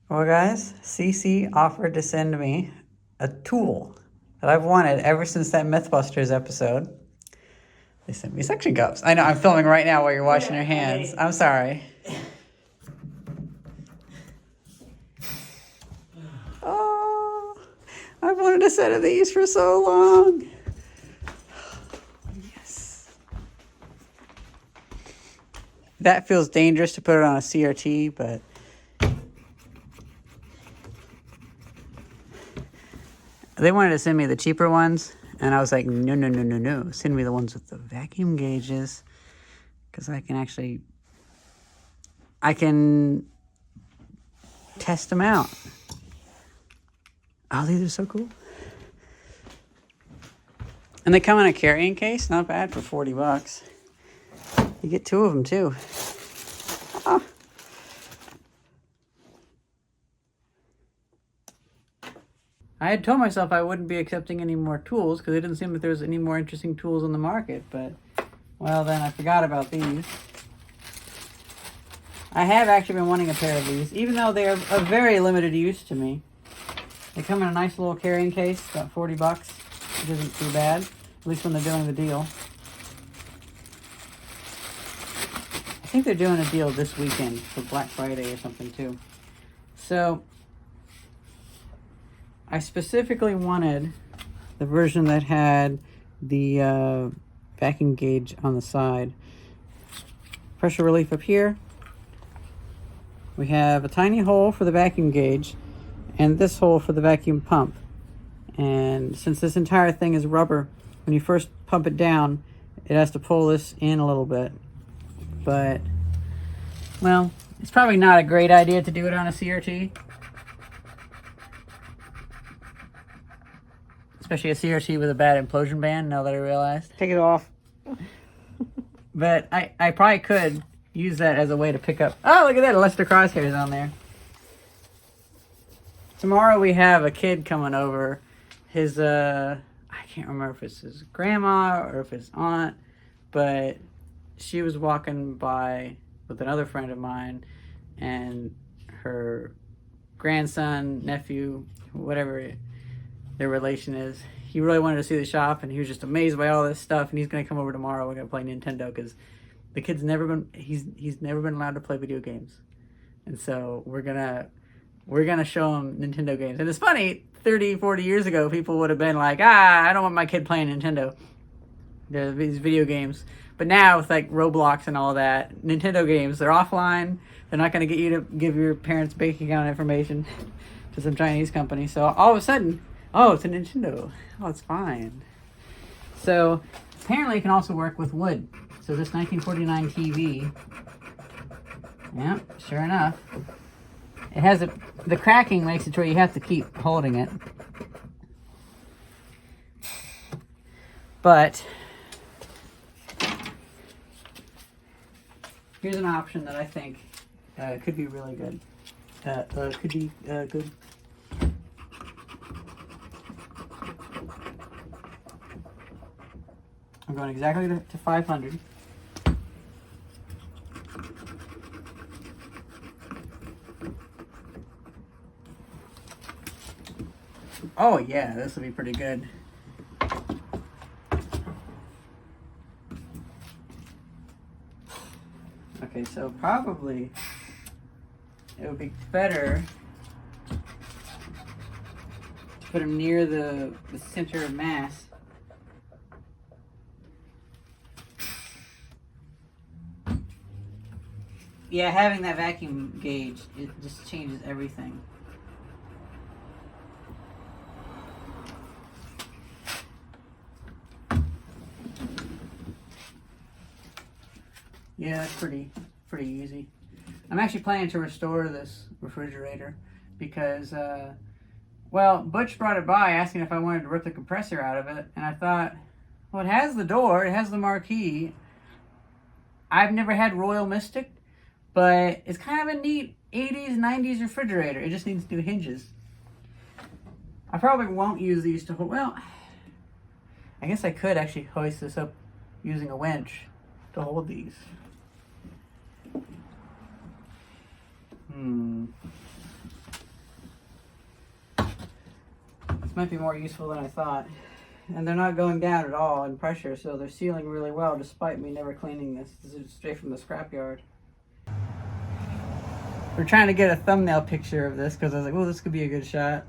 Well, guys, SeeSii offered to send me a tool that I've wanted ever since that Mythbusters episode. They sent me suction cups. I know, I'm filming right now while you're washing your hands. I'm sorry. Oh, I've wanted a set of these for so long. Yes. That feels dangerous to put it on a CRT, but they wanted to send me the cheaper ones, and I was like, no, no, no, no, no. Send me the ones with the vacuum gauges, because I can test them out. Oh, these are so cool. And they come in a carrying case. Not bad for 40 bucks. You get two of them, too. Oh. I had told myself I wouldn't be accepting any more tools because it didn't seem like there was any more interesting tools on the market. But, well, then I forgot about these. I have actually been wanting a pair of these, even though they're of very limited use to me. They come in a nice little carrying case, about 40 bucks, which isn't too bad, at least when they're doing the deal. I think they're doing a deal this weekend for Black Friday or something too. So, I specifically wanted the version that had the vacuum gauge on the side. Pressure relief up here. We have a tiny hole for the vacuum gauge and this hole for the vacuum pump. And since this entire thing is rubber, when you first pump it down, it has to pull this in a little bit. But, well, it's probably not a great idea to do it on a CRT. Especially a CRT with a bad implosion band, now that I realized. Take it off. But I probably could use that as a way to pick up... Oh, look at that, Lester Crosshairs on there. Tomorrow we have a kid coming over. His, I can't remember if it's his grandma or if it's aunt, but she was walking by with another friend of mine, and her grandson, nephew, whatever their relation is, he really wanted to see the shop, and he was just amazed by all this stuff, and he's going to come over tomorrow. We're going to play Nintendo, because the kid's never been, he's never been allowed to play video games. And so we're gonna show him Nintendo games. And it's funny, 30, 40 years ago, people would have been like, I don't want my kid playing Nintendo. These video games. But now, with like Roblox and all that, Nintendo games, they're offline. They're not going to get you to give your parents' bank account information to some Chinese company. So all of a sudden, oh, it's a Nintendo. Oh, it's fine. So apparently it can also work with wood. So this 1949 TV, yeah, sure enough, it has the cracking makes it where you have to keep holding it. But here's an option that I think could be really good. Could be good. I'm going exactly to 500. Oh yeah, this will be pretty good. Okay, so probably it would be better to put them near the center of mass. Yeah, having that vacuum gauge, it just changes everything. Yeah, that's pretty easy. I'm actually planning to restore this refrigerator because, well, Butch brought it by asking if I wanted to rip the compressor out of it, and I thought, well, it has the door, it has the marquee. I've never had Royal Mystic, but it's kind of a neat 80s, 90s refrigerator. It just needs new hinges. I probably won't use these to hold, well, I guess I could actually hoist this up using a winch to hold these. This might be more useful than I thought. And they're not going down at all in pressure, so they're sealing really well despite me never cleaning this. This is straight from the scrapyard. We're trying to get a thumbnail picture of this because I was like, oh, this could be a good shot.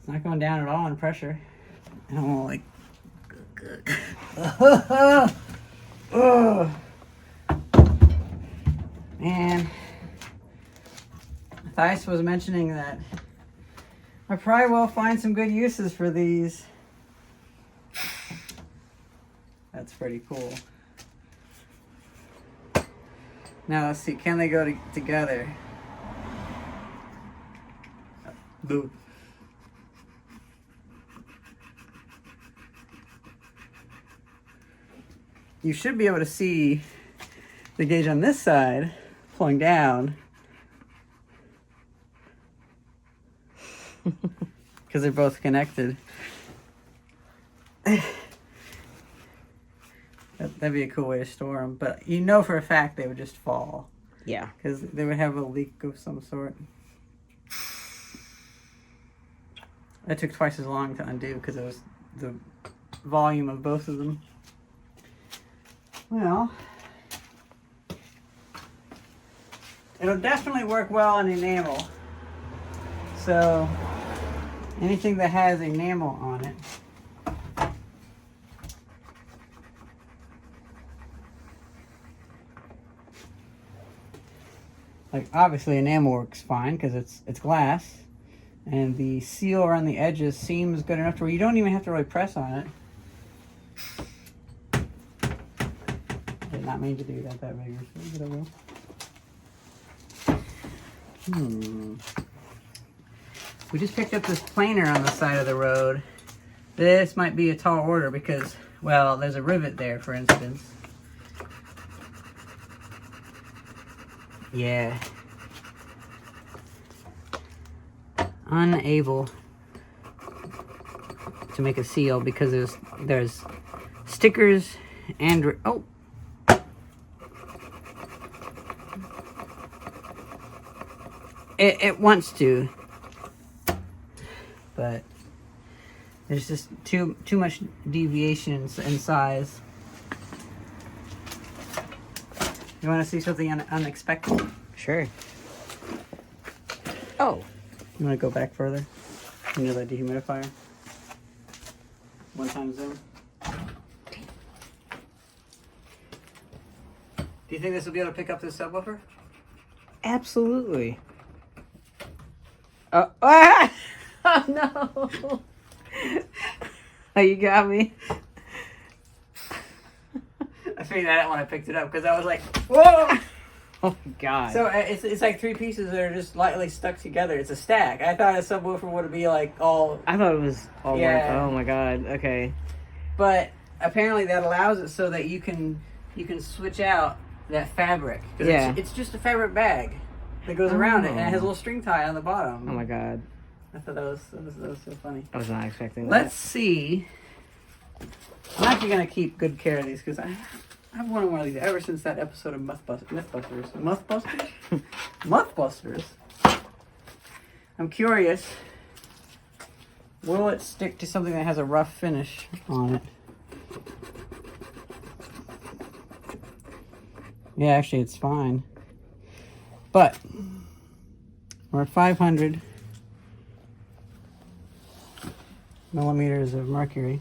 It's not going down at all in pressure. I don't want to like... Oh, man. Theis was mentioning that I probably will find some good uses for these. That's pretty cool. Now let's see, can they go together? Boo. You should be able to see the gauge on this side pulling down because they're both connected. That'd be a cool way to store them, but you know for a fact they would just fall. Yeah. Because they would have a leak of some sort. That took twice as long to undo because it was the volume of both of them. Well, it'll definitely work well on enamel. So, anything that has enamel on it. Like, obviously enamel works fine because it's glass. And the seal around the edges seems good enough to where you don't even have to really press on it. Did not mean to do that vigorously, but I will. We just picked up this planer on the side of the road. This might be a tall order because, well, there's a rivet there, for instance. Yeah. Unable to make a seal because there's stickers and it wants to, but there's just too much deviation in size. You want to see something unexpected? Sure. Oh. You want to go back further? You know that dehumidifier? One time zoom. Do you think this will be able to pick up this subwoofer? Absolutely. Oh no! Oh, you got me. I figured that out when I picked it up because I was like, whoa! Oh God! So it's like three pieces that are just lightly stuck together. It's a stack. I thought a subwoofer would be like all. I thought it was all. Yeah. Oh my God! Okay. But apparently that allows it so that you can switch out that fabric. Yeah. It's just a fabric bag that goes around it, and it has a little string tie on the bottom. Oh my God! I thought that was so funny. I was not expecting that. Let's see. I'm actually gonna keep good care of these because I've wanted one of these ever since that episode of Mythbusters. Mythbusters. I'm curious. Will it stick to something that has a rough finish on it? Yeah, actually, it's fine. But we're at 500 millimeters of mercury.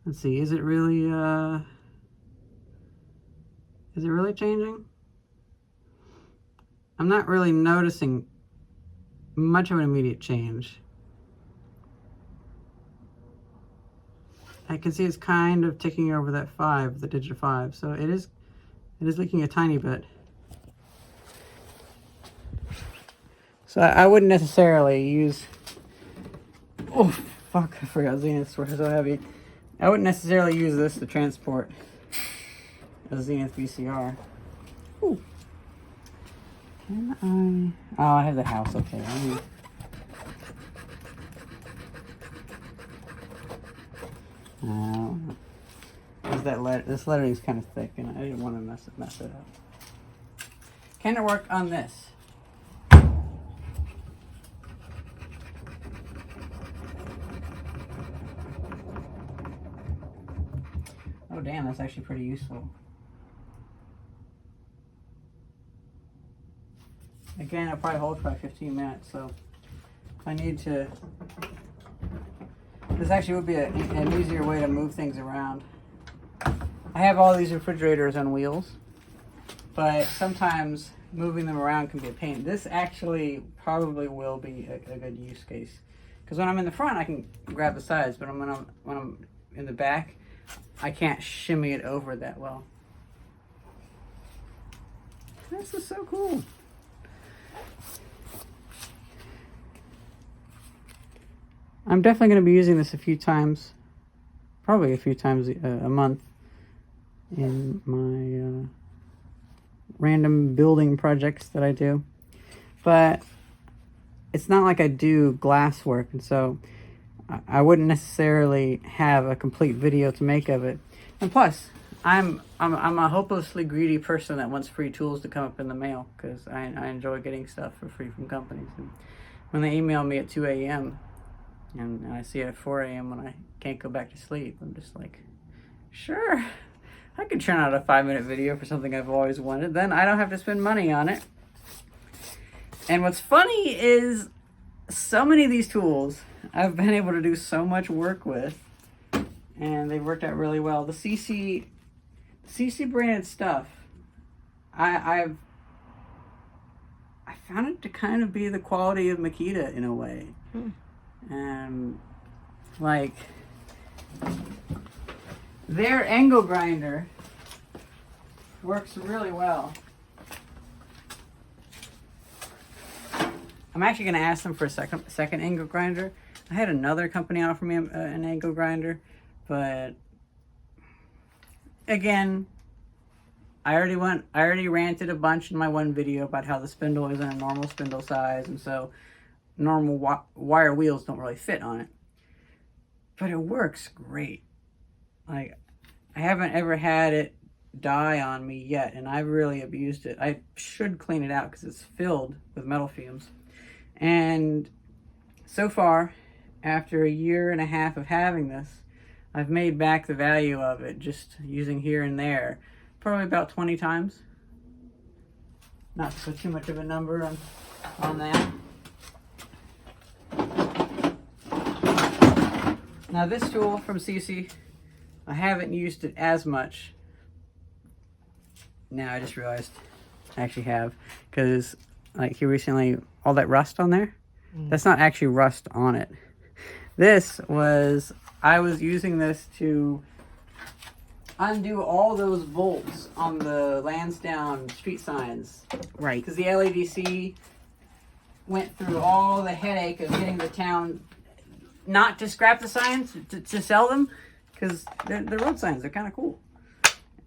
Let's see, is it really changing? I'm not really noticing much of an immediate change. I can see it's kind of ticking over that 5, the digit 5, so it is leaking a tiny bit. So I wouldn't necessarily use, oh fuck, I forgot Zeniths were so heavy. I wouldn't necessarily use this to transport a Zenith VCR. Ooh. Can I? Oh, I have the house up there. This lettering is kind of thick, and I didn't want to mess it up. Can it work on this? Oh damn, that's actually pretty useful. Again, it'll probably hold for like 15 minutes, so if I need to... This actually would be an easier way to move things around. I have all these refrigerators on wheels, but sometimes moving them around can be a pain. This actually probably will be a good use case. Because when I'm in the front, I can grab the sides, but when I'm in the back, I can't shimmy it over that well. This is so cool. I'm definitely going to be using this a few times, probably a few times a month in my random building projects that I do. But it's not like I do glass work, and so I wouldn't necessarily have a complete video to make of it. And plus, I'm a hopelessly greedy person that wants free tools to come up in the mail, because I enjoy getting stuff for free from companies. And when they email me at 2 a.m. and I see it at 4 a.m. when I can't go back to sleep, I'm just like, sure, I could churn out a 5-minute video for something I've always wanted. Then I don't have to spend money on it. And what's funny is so many of these tools I've been able to do so much work with, and they've worked out really well. The SeeSii branded stuff, I found it to kind of be the quality of Makita in a way. Like their angle grinder works really well. I'm actually going to ask them for a second angle grinder. I had another company offer me an angle grinder, but again, I already ranted a bunch in my one video about how the spindle isn't a normal spindle size, and so normal wire wheels don't really fit on it. But it works great. Like, I haven't ever had it die on me yet, and I've really abused it. I should clean it out because it's filled with metal fumes. And so far, after 1.5 years of having this, I've made back the value of it just using here and there, probably about 20 times. Not to put too much of a number on that. Now this tool from SeeSii, I haven't used it as much. Now I just realized I actually have, because like here recently, all that rust on there, that's not actually rust on it. I was using this to undo all those bolts on the Lansdowne street signs. Right. Because the LADC went through all the headache of getting the town not to scrap the signs, to sell them, because the road signs are kind of cool.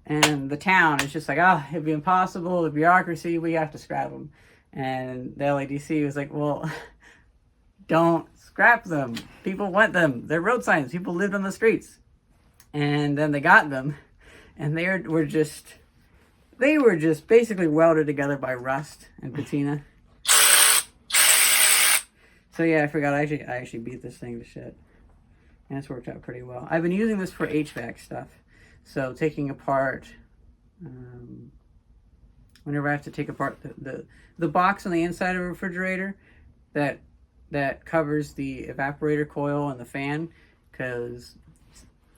And the town is just like, oh, it'd be impossible, the bureaucracy, we have to scrap them. And the LADC was like, well, don't scrap them. People want them. They're road signs. People lived on the streets. And then they got them, and they were just basically welded together by rust and patina. So yeah, I forgot. I actually beat this thing to shit, and it's worked out pretty well. I've been using this for HVAC stuff. So taking apart, whenever I have to take apart the box on the inside of a refrigerator that covers the evaporator coil and the fan, because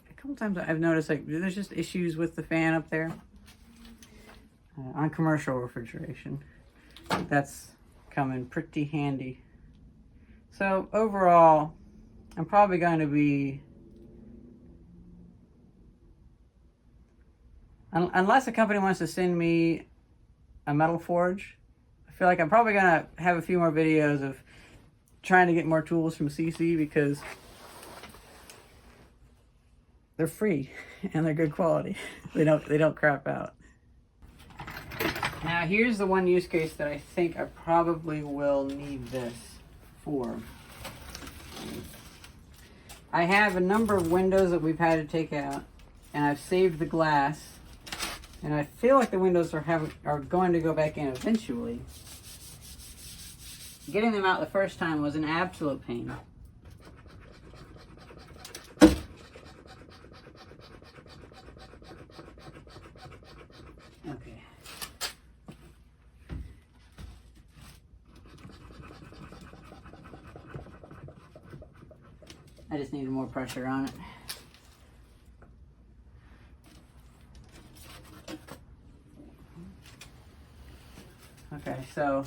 a couple times I've noticed like there's just issues with the fan up there on commercial refrigeration. That's coming pretty handy. So overall, I'm probably going to be, unless a company wants to send me a metal forge, I feel like I'm probably going to have a few more videos of trying to get more tools from SeeSii, because they're free and they're good quality. They don't crap out. Now here's the one use case that I think I probably will need this for. I have a number of windows that we've had to take out, and I've saved the glass, and I feel like the windows are going to go back in eventually. Getting them out the first time was an absolute pain. I just needed more pressure on it. Okay, so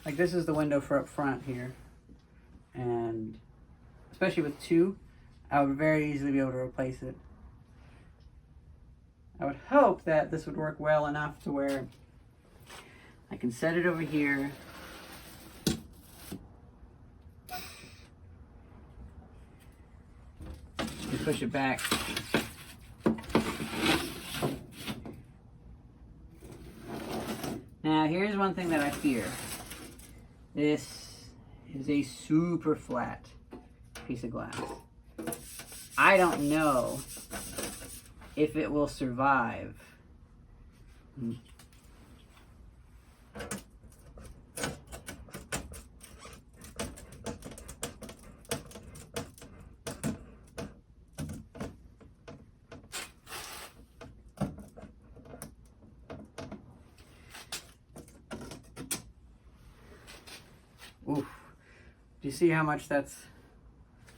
like this is the window for up front here, and especially with two, I would very easily be able to replace it. I would hope that this would work well enough to where I can set it over here. And push it back. Now, here's one thing that I fear. This is a super flat piece of glass. I don't know if it will survive. Oof. Do you see how much that's...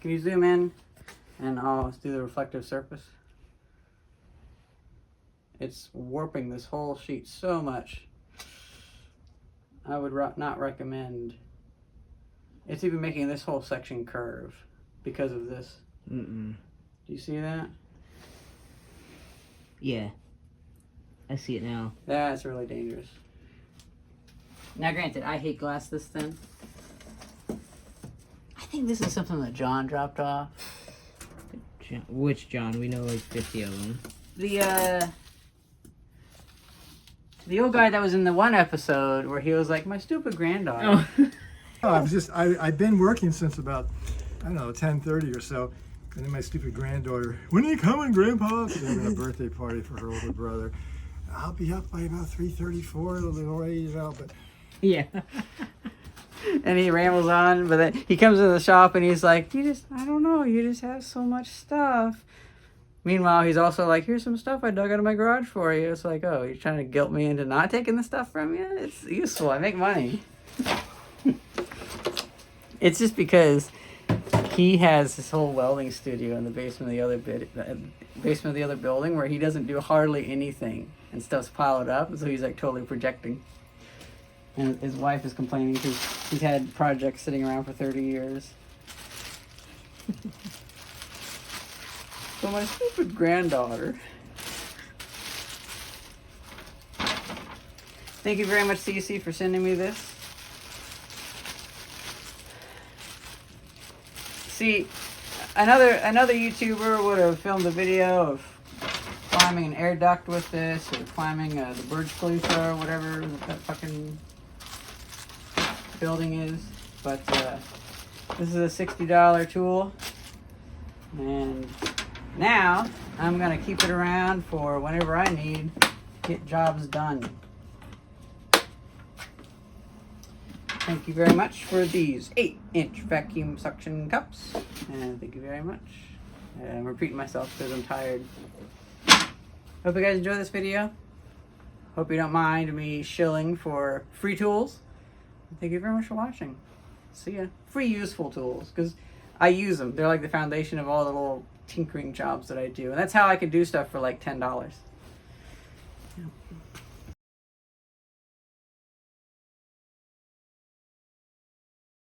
Can you zoom in and I'll do the reflective surface? It's warping this whole sheet so much. I would not recommend... It's even making this whole section curve because of this. Mm-mm. Do you see that? Yeah. I see it now. That's really dangerous. Now granted, I hate glass this thin. I think this is something that John dropped off. Which John? We know like 50 of them. The old guy that was in the one episode where he was like, my stupid granddaughter. Oh. I've been working since about, I don't know, 10:30 or so. And then my stupid granddaughter, when are you coming, Grandpa? She's having a birthday party for her older brother. I'll be up by about 3:34, the little ways out, but... Yeah. And he rambles on, but then he comes in the shop and he's like, I don't know, you just have so much stuff. Meanwhile, he's also like, here's some stuff I dug out of my garage for you. It's like, oh, you're trying to guilt me into not taking the stuff from you? It's useful, I make money. It's just because he has this whole welding studio in the basement of the other building where he doesn't do hardly anything and stuff's piled up, and so he's like totally projecting. And his wife is complaining because he's had projects sitting around for 30 years. So my stupid granddaughter. Thank you very much, SeeSii, for sending me this. See, another YouTuber would have filmed a video of climbing an air duct with this, or climbing the Burj Khalifa, or whatever that fucking building is. But this is a $60 tool, and now I'm gonna keep it around for whenever I need to get jobs done. Thank you very much for these 8-inch vacuum suction cups. And thank you very much. I'm repeating myself because I'm tired. Hope you guys enjoy this video. Hope you don't mind me shilling for free tools. Thank you very much for watching. See ya. Free useful tools, because I use them. They're like the foundation of all the little tinkering jobs that I do. And that's how I can do stuff for like $10. Yeah.